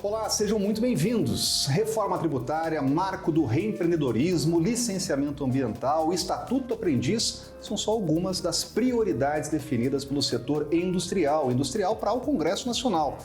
Olá, sejam muito bem-vindos. Reforma tributária, marco do reempreendedorismo, licenciamento ambiental, estatuto do aprendiz são só algumas das prioridades definidas pelo setor industrial para o Congresso Nacional.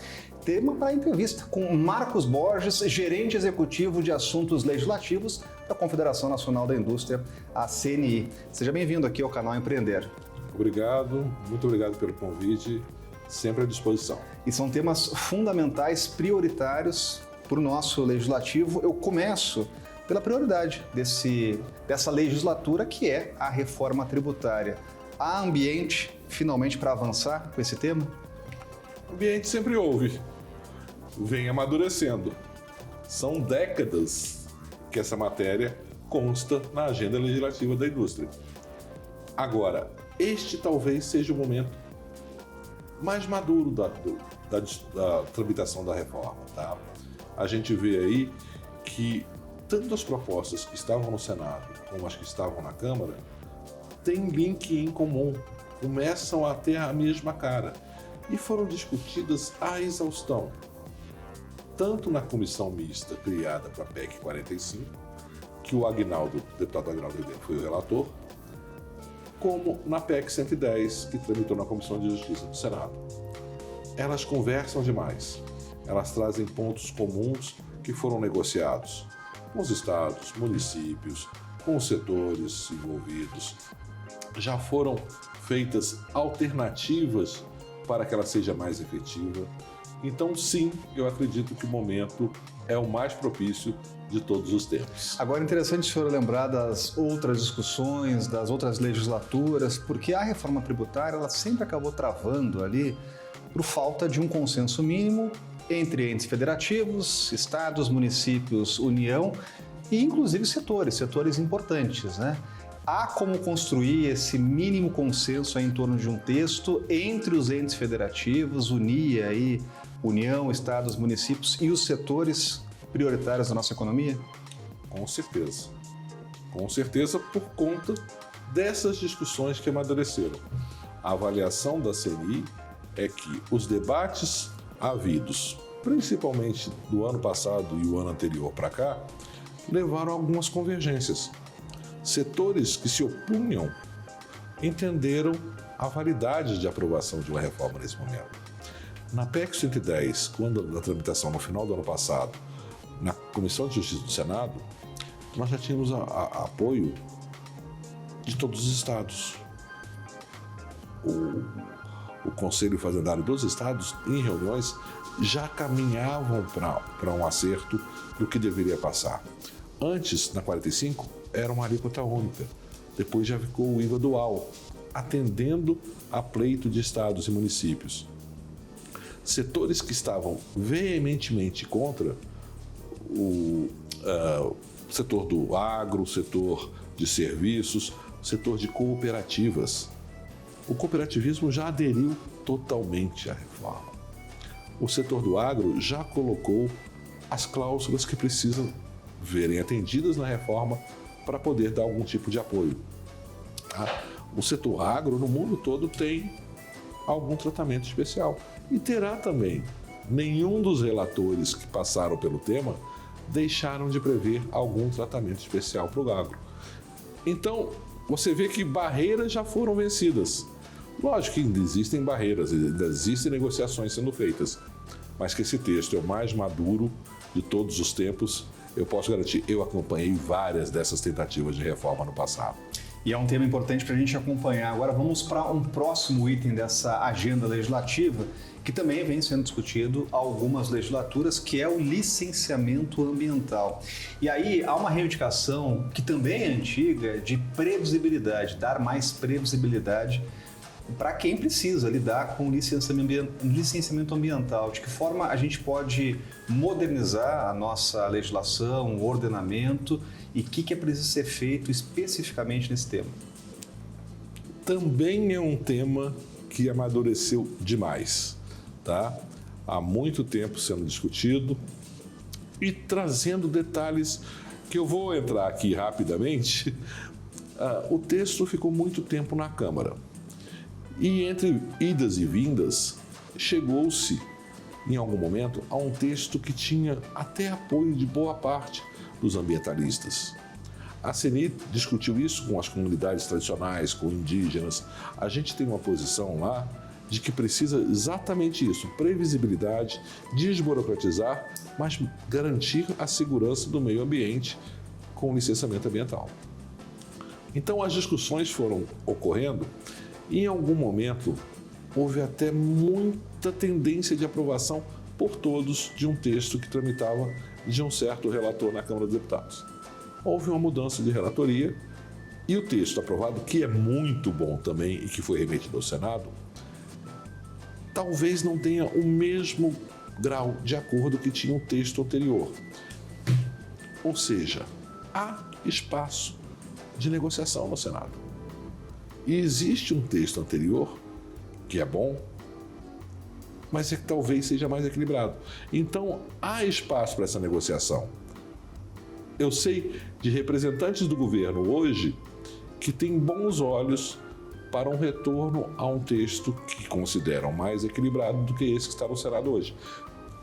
Tema para a entrevista com Marcos Borges, gerente executivo de assuntos legislativos da Confederação Nacional da Indústria, a CNI. Seja bem-vindo aqui ao canal Empreender. Obrigado, muito obrigado pelo convite, sempre à disposição. E são temas fundamentais, prioritários para o nosso legislativo. Eu começo pela prioridade dessa legislatura, que é a reforma tributária. Há ambiente, finalmente, para avançar com esse tema? O ambiente sempre houve, vem amadurecendo. São décadas que essa matéria consta na agenda legislativa da indústria. Agora, este talvez seja o momento mais maduro da tramitação da reforma. Tá? A gente vê aí que tanto as propostas que estavam no Senado como as que estavam na Câmara têm link em comum, começam a ter a mesma cara e foram discutidas à exaustão, tanto na comissão mista criada para a PEC 45, que o deputado Aguinaldo foi o relator, como na PEC 110, que tramitou na Comissão de Justiça do Senado. Elas conversam demais, elas trazem pontos comuns que foram negociados com os estados, municípios, com os setores envolvidos. Já foram feitas alternativas para que ela seja mais efetiva. Então, sim, eu acredito que o momento é o mais propício de todos os tempos. Agora, é interessante o senhor lembrar das outras discussões, das outras legislaturas, porque a reforma tributária ela sempre acabou travando ali por falta de um consenso mínimo entre entes federativos, estados, municípios, União e inclusive setores importantes, né? Há como construir esse mínimo consenso em torno de um texto entre os entes federativos, unir aí União, estados, municípios e os setores prioritários da nossa economia? Com certeza. Com certeza, por conta dessas discussões que amadureceram. A avaliação da CNI é que os debates havidos, principalmente do ano passado e o ano anterior para cá, levaram a algumas convergências. Setores que se opunham entenderam a validade de aprovação de uma reforma nesse momento. Na PEC 110, quando a tramitação no final do ano passado, na Comissão de Justiça do Senado, nós já tínhamos apoio de todos os estados. O Conselho Fazendário dos estados, em reuniões, já caminhavam para um acerto do que deveria passar. Antes, na 45, era uma alíquota única. Depois já ficou o IVA dual, atendendo a pleito de estados e municípios. Setores que estavam veementemente contra, o setor do agro, o setor de serviços, o setor de cooperativas. O cooperativismo já aderiu totalmente à reforma. O setor do agro já colocou as cláusulas que precisam verem atendidas na reforma para poder dar algum tipo de apoio. O setor agro no mundo todo tem algum tratamento especial e terá também. Nenhum dos relatores que passaram pelo tema deixaram de prever algum tratamento especial para o agro. Então, você vê que barreiras já foram vencidas. Lógico que ainda existem barreiras, ainda existem negociações sendo feitas, mas que esse texto é o mais maduro de todos os tempos, eu posso garantir, eu acompanhei várias dessas tentativas de reforma no passado. E é um tema importante para a gente acompanhar. Agora vamos para um próximo item dessa agenda legislativa, que também vem sendo discutido há algumas legislaturas, que é o licenciamento ambiental. E aí há uma reivindicação que também é antiga de previsibilidade, dar mais previsibilidade para quem precisa lidar com licenciamento ambiental. De que forma a gente pode modernizar a nossa legislação, o ordenamento e o que é preciso ser feito especificamente nesse tema? Também é um tema que amadureceu demais, tá? Há muito tempo sendo discutido e trazendo detalhes que eu vou entrar aqui rapidamente. O texto ficou muito tempo na Câmara. E entre idas e vindas, chegou-se em algum momento, a um texto que tinha até apoio de boa parte dos ambientalistas. A CNI discutiu isso com as comunidades tradicionais, com indígenas. A gente tem uma posição lá de que precisa exatamente isso, previsibilidade, desburocratizar, mas garantir a segurança do meio ambiente com licenciamento ambiental. Então as discussões foram ocorrendo e em algum momento houve até muita tendência de aprovação por todos de um texto que tramitava de um certo relator na Câmara dos Deputados. Houve uma mudança de relatoria e o texto aprovado, que é muito bom também e que foi remetido ao Senado, talvez não tenha o mesmo grau de acordo que tinha o texto anterior. Ou seja, há espaço de negociação no Senado. E existe um texto anterior que é bom, mas é que talvez seja mais equilibrado. Então, há espaço para essa negociação. Eu sei de representantes do governo hoje que têm bons olhos para um retorno a um texto que consideram mais equilibrado do que esse que está no Senado hoje.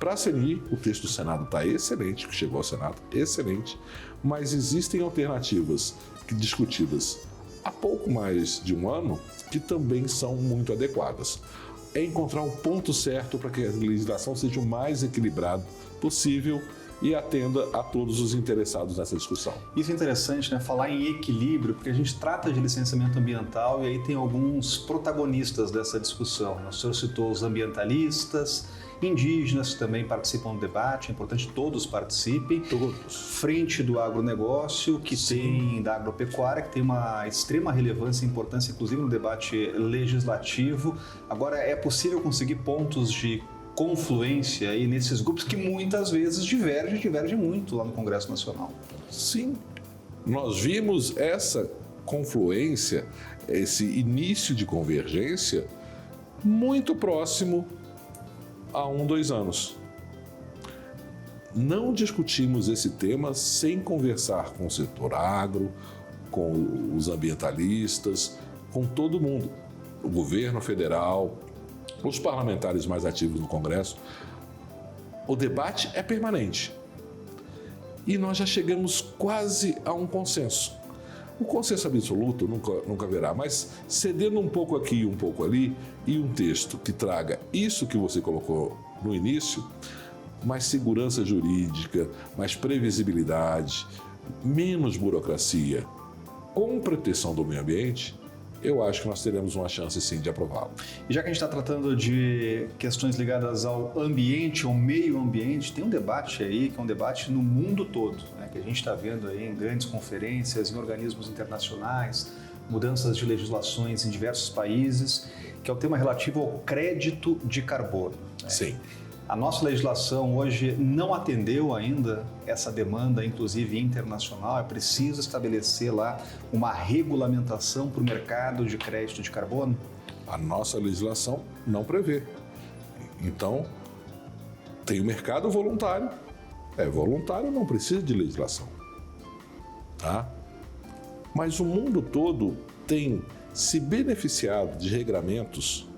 Para a CNI, o texto do Senado está excelente, que chegou ao Senado, excelente, mas existem alternativas discutidas há pouco mais de um ano que também são muito adequadas. É encontrar o ponto certo para que a legislação seja o mais equilibrado possível e atenda a todos os interessados nessa discussão. Isso é interessante, né? Falar em equilíbrio, porque a gente trata de licenciamento ambiental e aí tem alguns protagonistas dessa discussão. O senhor citou os ambientalistas, indígenas que também participam do debate, é importante que todos participem. Todos. Frente do agronegócio, que tem da agropecuária, que tem uma extrema relevância e importância, inclusive no debate legislativo. Agora, é possível conseguir pontos de confluência aí nesses grupos que muitas vezes divergem muito lá no Congresso Nacional. Sim, nós vimos essa confluência, esse início de convergência muito próximo há 2 anos. Não discutimos esse tema sem conversar com o setor agro, com os ambientalistas, com todo mundo, o governo federal, os parlamentares mais ativos no Congresso. O debate é permanente e nós já chegamos quase a um consenso. O consenso absoluto nunca haverá, mas cedendo um pouco aqui e um pouco ali, e um texto que traga isso que você colocou no início, mais segurança jurídica, mais previsibilidade, menos burocracia, com proteção do meio ambiente, eu acho que nós teremos uma chance sim de aprová-lo. E já que a gente está tratando de questões ligadas ao ambiente, ao meio ambiente, tem um debate aí, que é um debate no mundo todo, né, que a gente está vendo aí em grandes conferências, em organismos internacionais, mudanças de legislações em diversos países, que é o tema relativo ao crédito de carbono. Né? Sim. A nossa legislação hoje não atendeu ainda essa demanda, inclusive internacional. É preciso estabelecer lá uma regulamentação para o mercado de crédito de carbono? A nossa legislação não prevê. Então, tem o mercado voluntário. Voluntário, não precisa de legislação. Tá? Mas o mundo todo tem se beneficiado de regramentos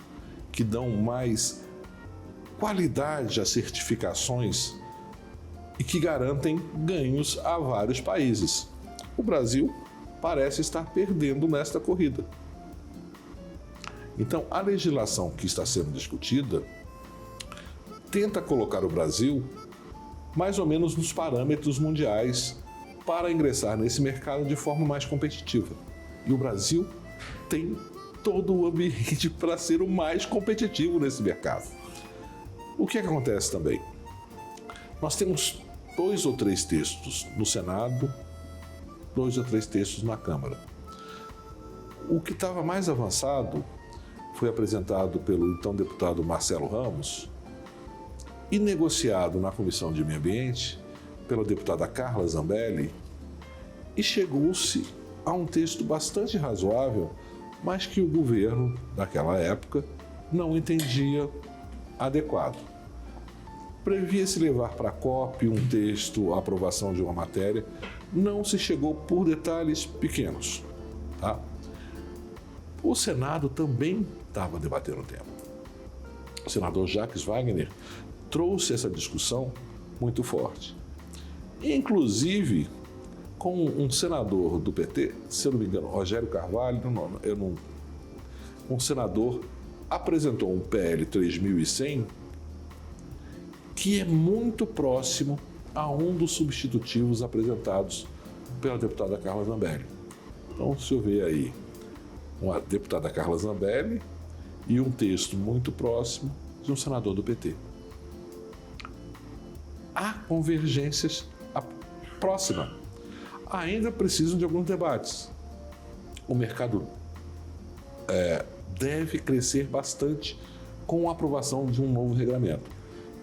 que dão mais qualidade às certificações e que garantem ganhos a vários países. O Brasil parece estar perdendo nesta corrida. Então, a legislação que está sendo discutida tenta colocar o Brasil mais ou menos nos parâmetros mundiais para ingressar nesse mercado de forma mais competitiva. E o Brasil tem todo o ambiente para ser o mais competitivo nesse mercado. O que acontece também? Nós temos 2 ou 3 textos no Senado, 2 ou 3 textos na Câmara. O que estava mais avançado foi apresentado pelo então deputado Marcelo Ramos e negociado na Comissão de Meio Ambiente pela deputada Carla Zambelli, e chegou-se a um texto bastante razoável, mas que o governo daquela época não entendia adequado. Previa-se levar para a COP um texto, a aprovação de uma matéria, não se chegou por detalhes pequenos. Tá? O Senado também estava debatendo o tema. O senador Jacques Wagner trouxe essa discussão muito forte. Inclusive, com um senador do PT, se eu não me engano, Rogério Carvalho, um senador apresentou um PL 3100 que é muito próximo a um dos substitutivos apresentados pela deputada Carla Zambelli. Então, se eu ver aí uma deputada Carla Zambelli e um texto muito próximo de um senador do PT. Há convergências próximas. Ainda precisam de alguns debates. O mercado deve crescer bastante com a aprovação de um novo regulamento.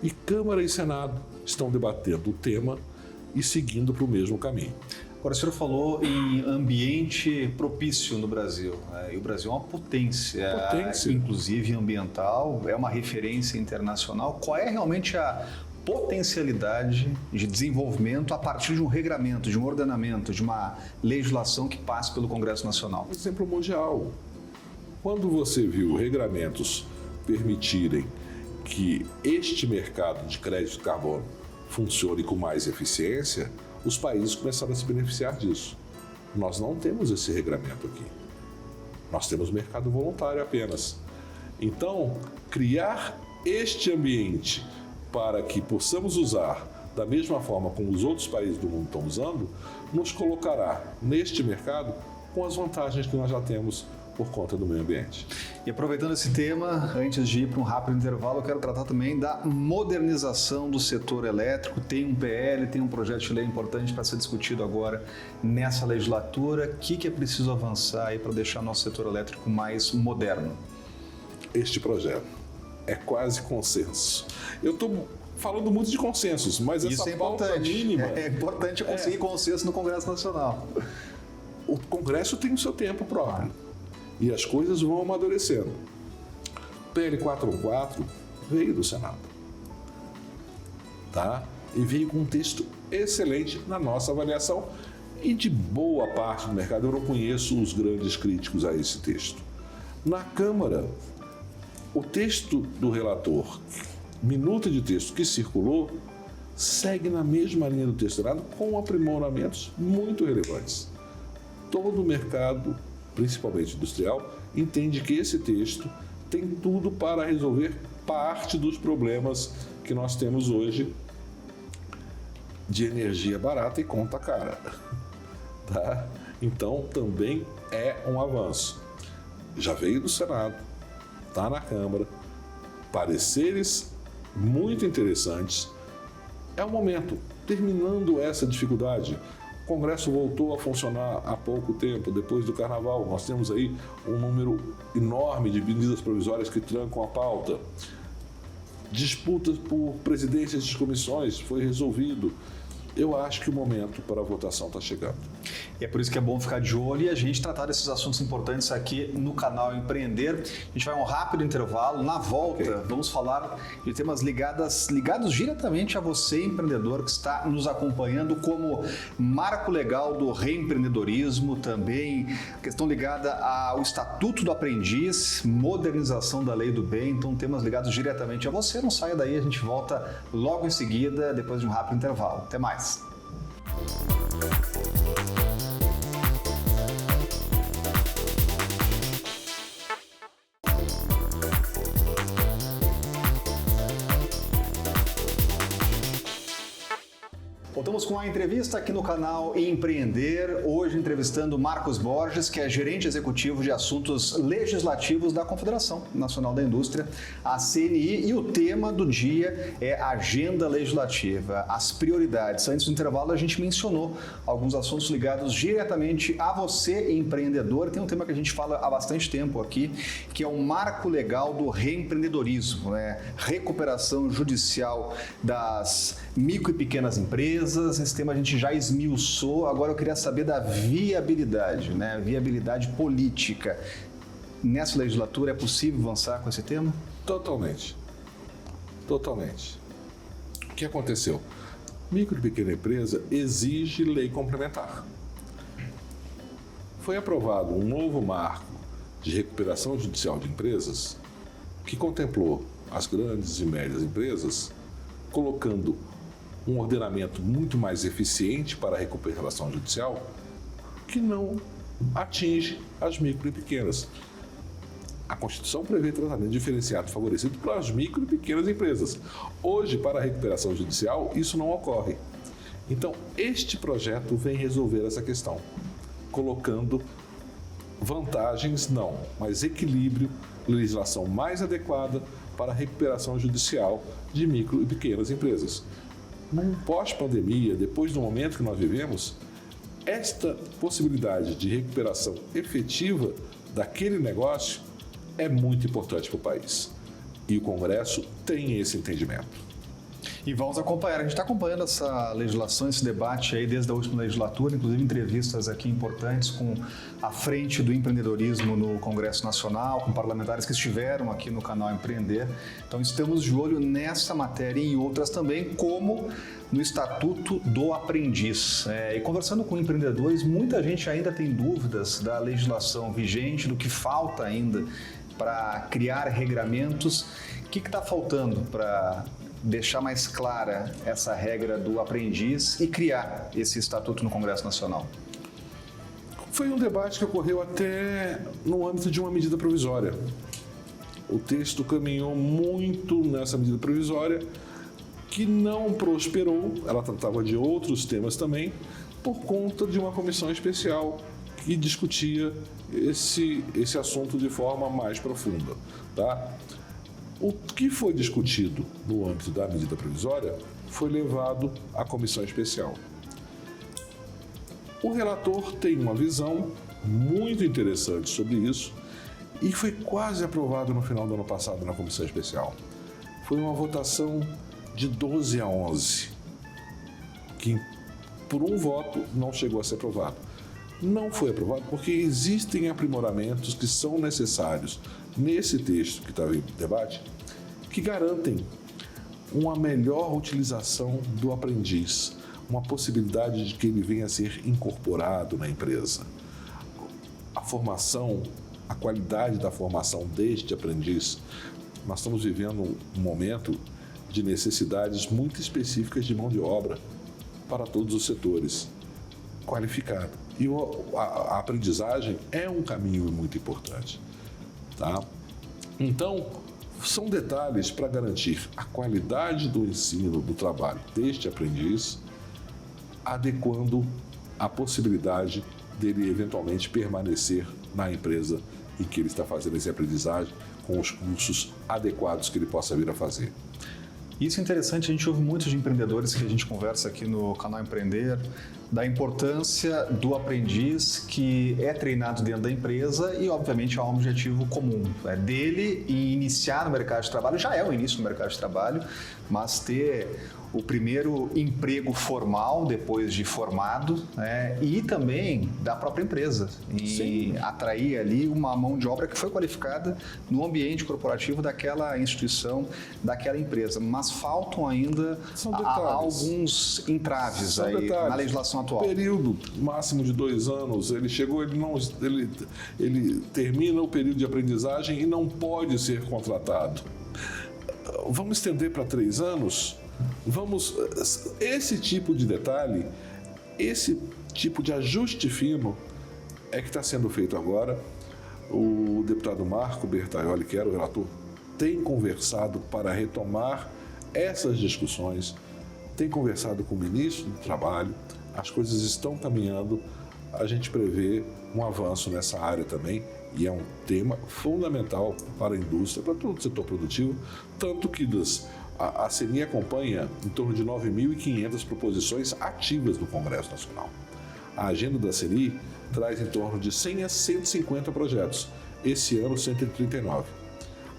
E Câmara e Senado estão debatendo o tema e seguindo para o mesmo caminho. Agora, o senhor falou em ambiente propício no Brasil, né? E o Brasil é uma potência, inclusive ambiental, é uma referência internacional. Qual é realmente a potencialidade de desenvolvimento a partir de um regramento, de um ordenamento, de uma legislação que passe pelo Congresso Nacional? Exemplo mundial. Quando você viu regramentos permitirem que este mercado de crédito de carbono funcione com mais eficiência, os países começaram a se beneficiar disso. Nós não temos esse regramento aqui. Nós temos mercado voluntário apenas. Então, criar este ambiente para que possamos usar da mesma forma como os outros países do mundo estão usando, nos colocará neste mercado com as vantagens que nós já temos por conta do meio ambiente. E aproveitando esse tema, antes de ir para um rápido intervalo, eu quero tratar também da modernização do setor elétrico. Tem um PL, tem um projeto de lei importante para ser discutido agora nessa legislatura. O que é preciso avançar aí para deixar nosso setor elétrico mais moderno? Este projeto é quase consenso. Eu estou falando muito de consensos, mas isso essa pauta mínima... É importante conseguir consenso no Congresso Nacional. O Congresso tem o seu tempo próprio. E as coisas vão amadurecendo. PL 414 veio do Senado. Tá? E veio com um texto excelente na nossa avaliação e de boa parte do mercado. Eu não conheço os grandes críticos a esse texto. Na Câmara, o texto do relator, minuta de texto que circulou, segue na mesma linha do texto do Senado com aprimoramentos muito relevantes. Todo o mercado, principalmente industrial, entende que esse texto tem tudo para resolver parte dos problemas que nós temos hoje de energia barata e conta cara. Tá? Então, também é um avanço. Já veio do Senado, está na Câmara, pareceres muito interessantes. É o momento, terminando essa dificuldade. O Congresso voltou a funcionar há pouco tempo, depois do Carnaval. Nós temos aí um número enorme de medidas provisórias que trancam a pauta. Disputas por presidências de comissões foi resolvido. Eu acho que o momento para a votação está chegando. E é por isso que é bom ficar de olho e a gente tratar desses assuntos importantes aqui no canal Empreender. A gente vai a um rápido intervalo. Na volta, vamos falar de temas ligados diretamente a você, empreendedor, que está nos acompanhando, como marco legal do reempreendedorismo, também questão ligada ao Estatuto do Aprendiz, modernização da Lei do Bem. Então, temas ligados diretamente a você. Não saia daí, a gente volta logo em seguida, depois de um rápido intervalo. Até mais. Voltamos com a entrevista aqui no canal Empreender, hoje entrevistando Marcos Borges, que é gerente executivo de assuntos legislativos da Confederação Nacional da Indústria, a CNI, e o tema do dia é Agenda Legislativa, as prioridades. Antes do intervalo a gente mencionou alguns assuntos ligados diretamente a você, empreendedor. Tem um tema que a gente fala há bastante tempo aqui, que é o marco legal do reempreendedorismo, né? Recuperação judicial das micro e pequenas empresas. Esse tema a gente já esmiuçou, agora eu queria saber da viabilidade, né? Viabilidade política. Nessa legislatura é possível avançar com esse tema? Totalmente. Totalmente. O que aconteceu? Micro e pequena empresa exige lei complementar. Foi aprovado um novo marco de recuperação judicial de empresas que contemplou as grandes e médias empresas colocando um ordenamento muito mais eficiente para a recuperação judicial que não atinge as micro e pequenas. A Constituição prevê tratamento diferenciado favorecido para as micro e pequenas empresas. Hoje, para a recuperação judicial, isso não ocorre. Então, este projeto vem resolver essa questão, colocando vantagens não, mas equilíbrio, legislação mais adequada para a recuperação judicial de micro e pequenas empresas. Num pós-pandemia, depois do momento que nós vivemos, esta possibilidade de recuperação efetiva daquele negócio é muito importante para o país. E o Congresso tem esse entendimento. E vamos acompanhar. A gente está acompanhando essa legislação, esse debate aí desde a última legislatura, inclusive entrevistas aqui importantes com a frente do empreendedorismo no Congresso Nacional, com parlamentares que estiveram aqui no canal Empreender. Então estamos de olho nessa matéria e em outras também, como no Estatuto do Aprendiz. E conversando com empreendedores, muita gente ainda tem dúvidas da legislação vigente, do que falta ainda para criar regramentos. O que está faltando para deixar mais clara essa regra do aprendiz e criar esse estatuto no Congresso Nacional? Foi um debate que ocorreu até no âmbito de uma medida provisória. O texto caminhou muito nessa medida provisória, que não prosperou, ela tratava de outros temas também, por conta de uma comissão especial que discutia esse assunto de forma mais profunda, tá? O que foi discutido no âmbito da medida provisória foi levado à comissão especial. O relator tem uma visão muito interessante sobre isso e foi quase aprovado no final do ano passado na comissão especial. Foi uma votação de 12 a 11, que por um voto não chegou a ser aprovado. Não foi aprovado porque existem aprimoramentos que são necessários nesse texto que está em debate, que garantem uma melhor utilização do aprendiz, uma possibilidade de que ele venha a ser incorporado na empresa. A formação, a qualidade da formação deste aprendiz, nós estamos vivendo um momento de necessidades muito específicas de mão de obra para todos os setores, qualificado. E a aprendizagem é um caminho muito importante, tá? Então, são detalhes para garantir a qualidade do ensino, do trabalho deste aprendiz, adequando a possibilidade dele eventualmente permanecer na empresa em que ele está fazendo essa aprendizagem, com os cursos adequados que ele possa vir a fazer. Isso é interessante, a gente ouve muitos de empreendedores que a gente conversa aqui no canal Empreender, da importância do aprendiz que é treinado dentro da empresa e, obviamente, há um objetivo comum. É dele em iniciar no mercado de trabalho, já é o início do mercado de trabalho, mas ter o primeiro emprego formal depois de formado, né, e também da própria empresa, e sim, atrair ali uma mão de obra que foi qualificada no ambiente corporativo daquela instituição, daquela empresa. Mas faltam ainda alguns entraves aí na legislação atual. Período máximo de 2 anos, ele chegou, ele termina o período de aprendizagem e não pode ser contratado. Vamos estender para 3 anos? Esse tipo de detalhe, esse tipo de ajuste fino é que está sendo feito agora. O deputado Marco Bertaioli, que era o relator, tem conversado para retomar essas discussões, tem conversado com o ministro do Trabalho, as coisas estão caminhando, a gente prevê um avanço nessa área também, e é um tema fundamental para a indústria, para todo o setor produtivo, tanto que a CNI acompanha em torno de 9.500 proposições ativas do Congresso Nacional. A agenda da CNI traz em torno de 100 a 150 projetos, esse ano 139.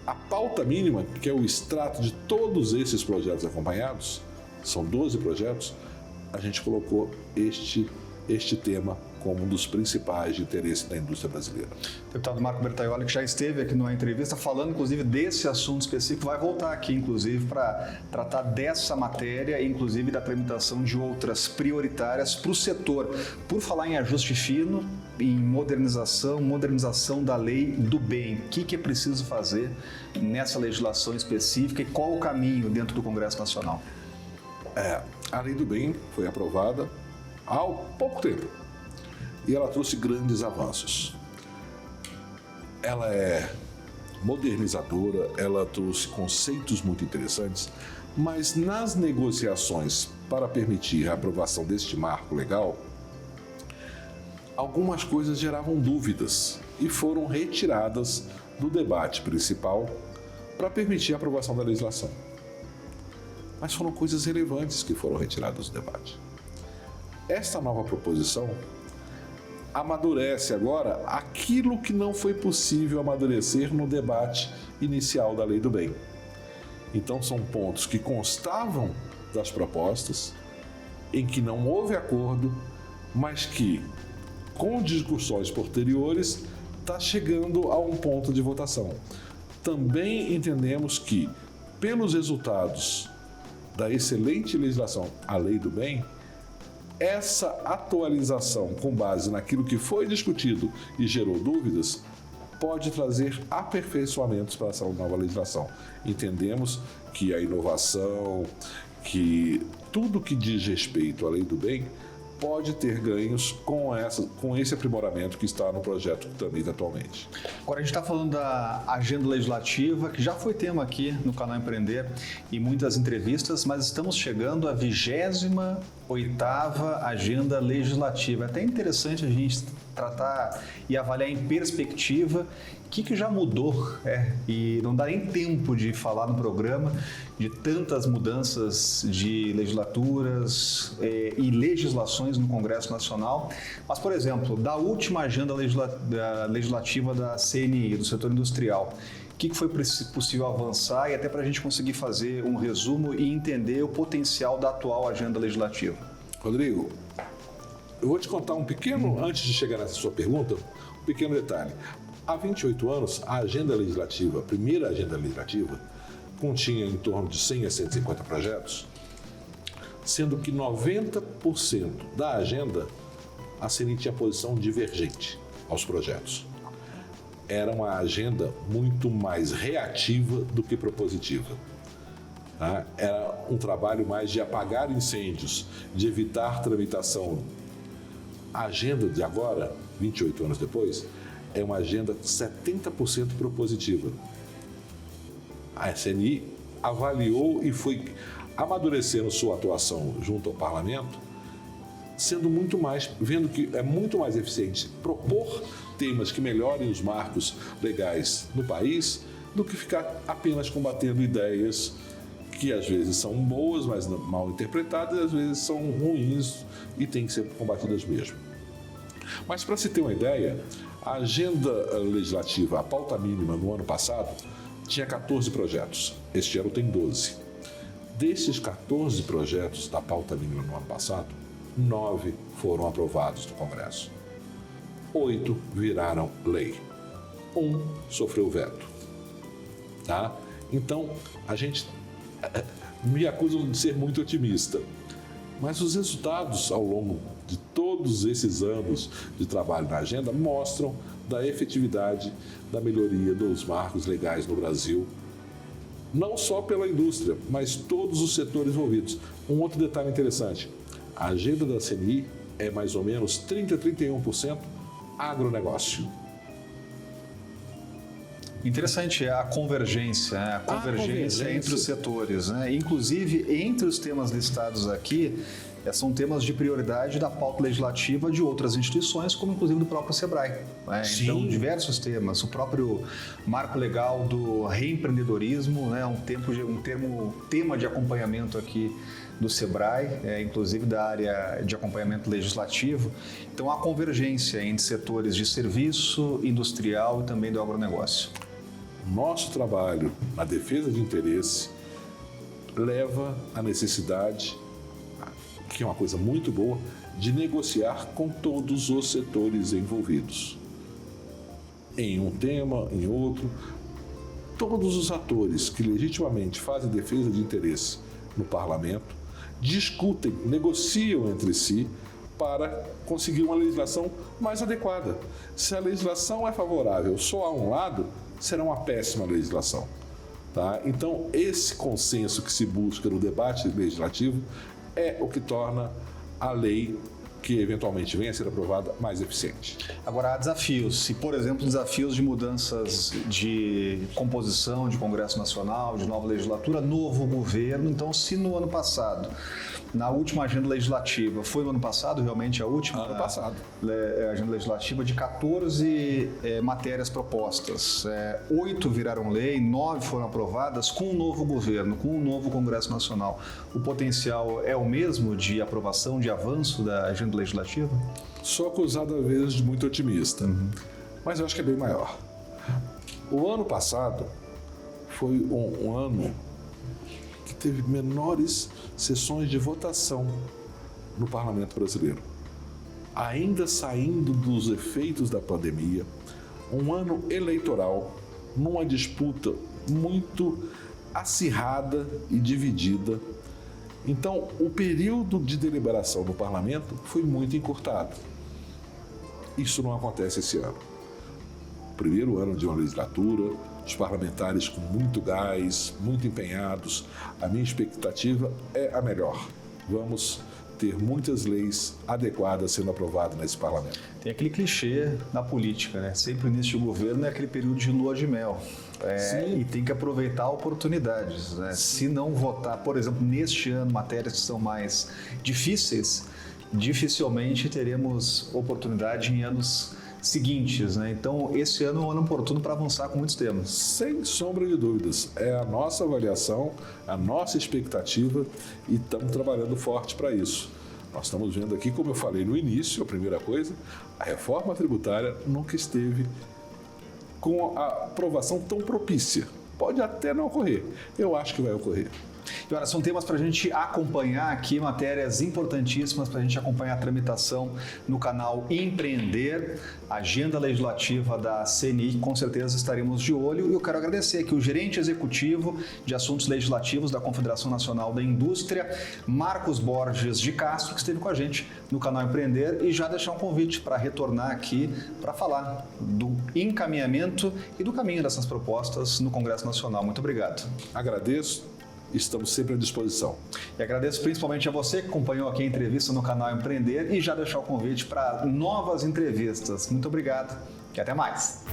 A pauta mínima, que é o extrato de todos esses projetos acompanhados, são 12 projetos, a gente colocou este tema como um dos principais de interesse da indústria brasileira. Deputado Marco Bertaioli, que já esteve aqui numa entrevista falando, inclusive, desse assunto específico, vai voltar aqui, inclusive, para tratar dessa matéria e, inclusive, da tramitação de outras prioritárias para o setor. Por falar em ajuste fino, em modernização da lei do bem, o que é preciso fazer nessa legislação específica e qual o caminho dentro do Congresso Nacional? A Lei do Bem foi aprovada há pouco tempo e ela trouxe grandes avanços. Ela é modernizadora, ela trouxe conceitos muito interessantes, mas nas negociações para permitir a aprovação deste marco legal, algumas coisas geravam dúvidas e foram retiradas do debate principal para permitir a aprovação da legislação. Mas foram coisas relevantes que foram retiradas do debate. Esta nova proposição amadurece agora aquilo que não foi possível amadurecer no debate inicial da Lei do Bem. Então são pontos que constavam das propostas, em que não houve acordo, mas que, com discussões posteriores, está chegando a um ponto de votação. Também entendemos que, pelos resultados da excelente legislação, a Lei do Bem, essa atualização com base naquilo que foi discutido e gerou dúvidas, pode trazer aperfeiçoamentos para essa nova legislação. Entendemos que a inovação, que tudo que diz respeito à Lei do Bem, pode ter ganhos com esse aprimoramento que está no projeto que tramita atualmente. Agora a gente está falando da agenda legislativa, que já foi tema aqui no canal Empreender em muitas entrevistas, mas estamos chegando à 28ª agenda legislativa. É até interessante a gente tratar e avaliar em perspectiva o que já mudou, e não dá nem tempo de falar no programa de tantas mudanças de legislaturas e legislações no Congresso Nacional. Mas, por exemplo, da última agenda legislativa da CNI, do setor industrial, o que foi possível avançar e até para a gente conseguir fazer um resumo e entender o potencial da atual agenda legislativa? Rodrigo, eu vou te contar um pequeno, antes de chegar nessa sua pergunta, um pequeno detalhe. Há 28 anos, a agenda legislativa, a primeira agenda legislativa, continha em torno de 100 a 150 projetos, sendo que 90% da agenda a CNI tinha posição divergente aos projetos. Era uma agenda muito mais reativa do que propositiva. Era um trabalho mais de apagar incêndios, de evitar tramitação. A agenda de agora, 28 anos depois, é uma agenda 70% propositiva. A CNI avaliou e foi amadurecendo sua atuação junto ao parlamento, vendo que é muito mais eficiente propor temas que melhorem os marcos legais no país do que ficar apenas combatendo ideias que às vezes são boas, mas mal interpretadas, e às vezes são ruins e têm que ser combatidas mesmo. Mas para se ter uma ideia, a agenda legislativa, a pauta mínima no ano passado, tinha 14 projetos. Este ano tem 12. Desses 14 projetos da pauta mínima no ano passado, 9 foram aprovados no Congresso. 8 viraram lei. 1 sofreu veto. Então, a gente me acusa de ser muito otimista. Mas os resultados ao longo de todos esses anos de trabalho na agenda mostram da efetividade da melhoria dos marcos legais no Brasil, não só pela indústria, mas todos os setores envolvidos. Um outro detalhe interessante, a agenda da CNI é mais ou menos 30% a 31% agronegócio. Interessante a convergência, entre os setores, Inclusive, entre os temas listados aqui, são temas de prioridade da pauta legislativa de outras instituições, como inclusive do próprio SEBRAE. Então, diversos temas. O próprio marco legal do reempreendedorismo, tema de acompanhamento aqui do SEBRAE, inclusive da área de acompanhamento legislativo. Então, há convergência entre setores de serviço, industrial e também do agronegócio. Nosso trabalho na defesa de interesse leva à necessidade, que é uma coisa muito boa, de negociar com todos os setores envolvidos. Em um tema, em outro, todos os atores que legitimamente fazem defesa de interesse no parlamento discutem, negociam entre si para conseguir uma legislação mais adequada. Se a legislação é favorável só a um lado, será uma péssima legislação. Tá? Então, esse consenso que se busca no debate legislativo é o que torna a lei que eventualmente venha a ser aprovada mais eficiente. Agora, há desafios, e por exemplo, desafios de mudanças de composição de Congresso Nacional, de nova legislatura, novo governo. Então, se no ano passado, na última agenda legislativa, foi no ano passado realmente a última? Ano passado. Agenda legislativa de 14 matérias propostas. 8 viraram lei, 9 foram aprovadas com um novo governo, com um novo Congresso Nacional. O potencial é o mesmo de aprovação, de avanço da agenda legislativa? Sou acusado às vezes de muito otimista, mas eu acho que é bem maior. O ano passado foi um ano que teve menores sessões de votação no Parlamento brasileiro. Ainda saindo dos efeitos da pandemia, um ano eleitoral, numa disputa muito acirrada e dividida. Então, o período de deliberação no parlamento foi muito encurtado. Isso não acontece esse ano. Primeiro ano de uma legislatura, os parlamentares com muito gás, muito empenhados. A minha expectativa é a melhor. Vamos ter muitas leis adequadas sendo aprovadas nesse parlamento. Tem aquele clichê na política, né? Sempre o início de governo é aquele período de lua de mel. E tem que aproveitar oportunidades, né? Se não votar, por exemplo, neste ano, matérias que são mais difíceis, dificilmente teremos oportunidade em anos seguintes, né? Então, esse ano é um ano oportuno para avançar com muitos temas. Sem sombra de dúvidas. É a nossa avaliação, a nossa expectativa e estamos trabalhando forte para isso. Nós estamos vendo aqui, como eu falei no início, a primeira coisa, a reforma tributária nunca esteve com a aprovação tão propícia. Pode até não ocorrer. Eu acho que vai ocorrer. E olha, são temas para a gente acompanhar aqui, matérias importantíssimas para a gente acompanhar a tramitação no canal Empreender, agenda legislativa da CNI, com certeza estaremos de olho. E eu quero agradecer aqui o gerente executivo de assuntos legislativos da Confederação Nacional da Indústria, Marcos Borges de Castro, que esteve com a gente no canal Empreender, e já deixar um convite para retornar aqui para falar do encaminhamento e do caminho dessas propostas no Congresso Nacional. Muito obrigado. Agradeço. Estamos sempre à disposição. E agradeço principalmente a você que acompanhou aqui a entrevista no canal Empreender e já deixar o convite para novas entrevistas. Muito obrigado e até mais.